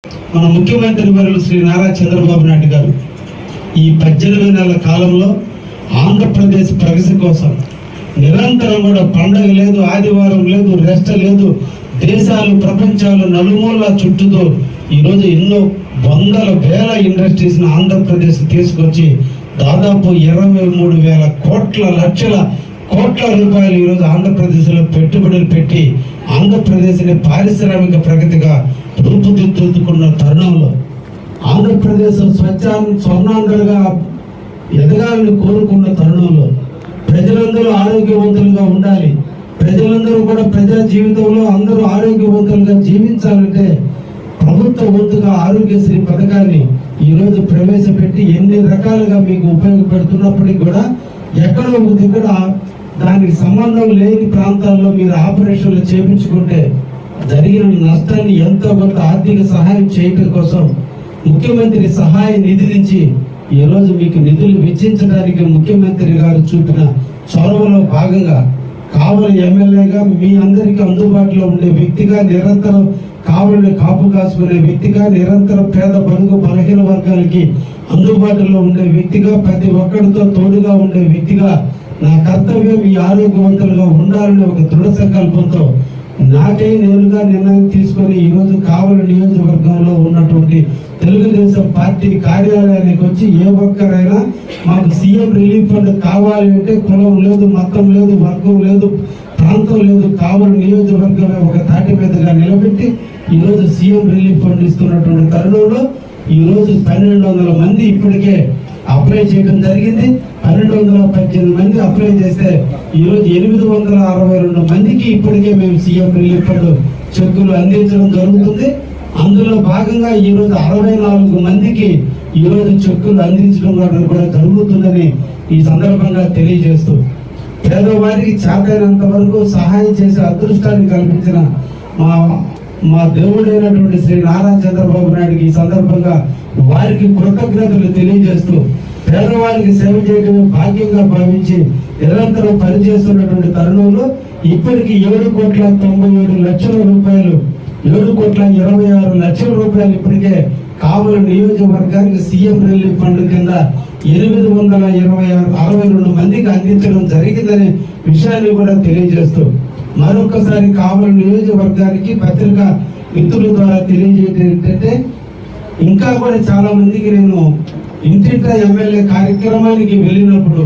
మన ముఖ్యమంత్రి వర్యులు శ్రీ నారా చంద్రబాబు నాయుడు గారు ఈ 18 నెలల కాలంలో ఆంధ్రప్రదేశ్ ప్రగతి కోసం నిరంతరం కూడా పండగ లేదు, ఆదివారం లేదు, రెస్ట్ లేదు, దేశాలు ప్రపంచాలు నలుమూల చుట్టూతో ఈరోజు ఎన్నో వందల వేల ఇండస్ట్రీస్ ఆంధ్రప్రదేశ్ తీసుకొచ్చి దాదాపు 23,000 లక్షల కోట్ల రూపాయలు ఈరోజు ఆంధ్రప్రదేశ్లో పెట్టుబడులు పెట్టి ఆంధ్రప్రదేశ్ని పారిశ్రామిక ప్రగతిగా రూపుదిద్దుకున్న తరుణంలో ఆంధ్రప్రదేశ్ స్వర్ణాంధ్రగా ఎదగాలని కోరుకున్న తరుణంలో ప్రజలందరూ ఆరోగ్యవంతులుగా ఉండాలి, ప్రజలందరూ కూడా ప్రజా జీవితంలో అందరూ ఆరోగ్యవంతులుగా జీవించాలంటే ప్రభుత్వ వంతుగా ఆరోగ్యశ్రీ పథకాన్ని ఈరోజు ప్రవేశపెట్టి ఎన్ని రకాలుగా మీకు ఉపయోగపెడుతున్నప్పటికీ కూడా ఎక్కడో ఒక దగ్గర దానికి సంబంధం లేని ప్రాంతాల్లో మీరు ఆపరేషన్లు చేయించుకుంటే జరిగిన నష్టాన్ని ఎంతో కొంత ఆర్థిక సహాయం చేయడం కోసం ముఖ్యమంత్రి సహాయ నిధి నుంచి ఈరోజు మీకు నిధులు వెచ్చించడానికి ముఖ్యమంత్రి గారు చూపిన చొరవలో భాగంగా కావలి ఎమ్మెల్యేగా మీ అందరికీ అందుబాటులో ఉండే వ్యక్తిగా, నిరంతరం కావలిని కాపు కాసుకునే వ్యక్తిగా, నిరంతరం పేద బడుగు బలహీన వర్గాలకి అందుబాటులో ఉండే వ్యక్తిగా, ప్రతి ఒక్కరితో తోడుగా ఉండే వ్యక్తిగా నా కర్తవ్యం ఈ ఆరోగ్యవంతులుగా ఉండాలని ఒక దృఢ సంకల్పంతో నాకై నేనుగా నిర్ణయం తీసుకొని ఈరోజు కావలి నియోజకవర్గంలో ఉన్నటువంటి తెలుగుదేశం పార్టీ కార్యాలయానికి వచ్చి ఏ ఒక్కరైనా మాకు సీఎం రిలీఫ్ ఫండ్ కావాలి అంటే కులం లేదు, మతం లేదు, వర్గం లేదు, ప్రాంతం లేదు, కావలి నియోజకవర్గంలో ఒక తాటి మీదగా నిలబెట్టి ఈరోజు సీఎం రిలీఫ్ ఫండ్ ఇస్తున్నటువంటి తరుణంలో ఈరోజు 1,200 మంది ఇప్పటికే అప్లై చేయడం జరిగింది. 1,218 మంది అప్లై చేస్తే ఈరోజు 862 మందికి ఇప్పటికే మేము సీఎం రిలీఫ్ ఫండ్ చెక్కులు అందించడం జరుగుతుంది. అందులో భాగంగా ఈరోజు 64 మందికి ఈరోజు చెక్కులు అందించడం కూడా జరుగుతుందని ఈ సందర్భంగా తెలియజేస్తూ పేదవారికి చేతైనంత వరకు సహాయం చేసే అదృష్టాన్ని కల్పించిన మా దేవుడైనటువంటి శ్రీ నారా చంద్రబాబు నాయుడుకి ఈ సందర్భంగా వారికి కృతజ్ఞతలు తెలియజేస్తూ పేదవారికి సేవ చేయడమే భాగ్యంగా భావించి నిరంతరం పనిచేస్తున్నటువంటి తరుణంలో ఇప్పటికి 7,97,00,000 రూపాయలు 7,26,00,000 రూపాయలు ఇప్పటికే కావలి నియోజకవర్గానికి సీఎం రిలీఫ్ ఫండ్ కింద 862 మందికి అందించడం జరిగిందనే విషయాన్ని కూడా తెలియజేస్తూ మరొకసారి కావలి నియోజకవర్గానికి పత్రిక మిత్రుల ద్వారా తెలియజేయడం ఏంటంటే ఇంకా కూడా చాలా మందికి నేను ఇంటింటా ఎమ్మెల్యే కార్యక్రమానికి వెళ్ళినప్పుడు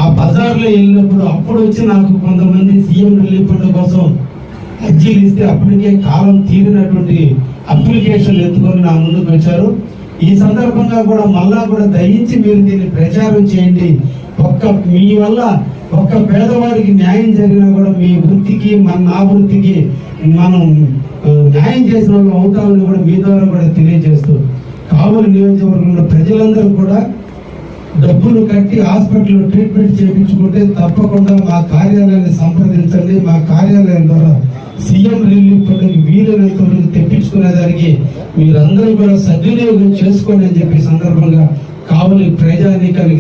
ఆ బజార్లో వెళ్ళినప్పుడు అప్పుడు వచ్చి నాకు కొంతమంది సీఎం రిలీఫ్ ఫండ్ కోసం అర్జీలు ఇస్తే అప్పటికే కాలం తీరినటువంటి అప్లికేషన్లు ఎత్తుకొని నా ముందుకు వచ్చారు. ఈ సందర్భంగా కూడా మళ్ళా కూడా దయించి మీరు దీన్ని ప్రచారం చేయండి. మీ వల్ల ఒక్క పేదవాడికి న్యాయం జరిగినా కూడా మీ వృత్తికి నా వృత్తికి మనం న్యాయం చేసిన వాళ్ళు అవుతామని కూడా మీ ద్వారా కూడా తెలియజేస్తూ కావలి నియోజకవర్గంలో ప్రజలందరూ కూడా డబ్బులు కట్టి హాస్పిటల్లో ట్రీట్మెంట్ చేయించుకుంటే తప్పకుండా మా కార్యాలయాన్ని సంప్రదించండి. మా కార్యాలయం ద్వారా సీఎం రిలీఫ్ ఫండ్ వీలైనంత వరకు తెప్పించుకునేదానికి మీరందరూ కూడా సద్వినియోగం చేసుకోండి అని చెప్పి సందర్భంగా కావలి ప్రజానీకానికి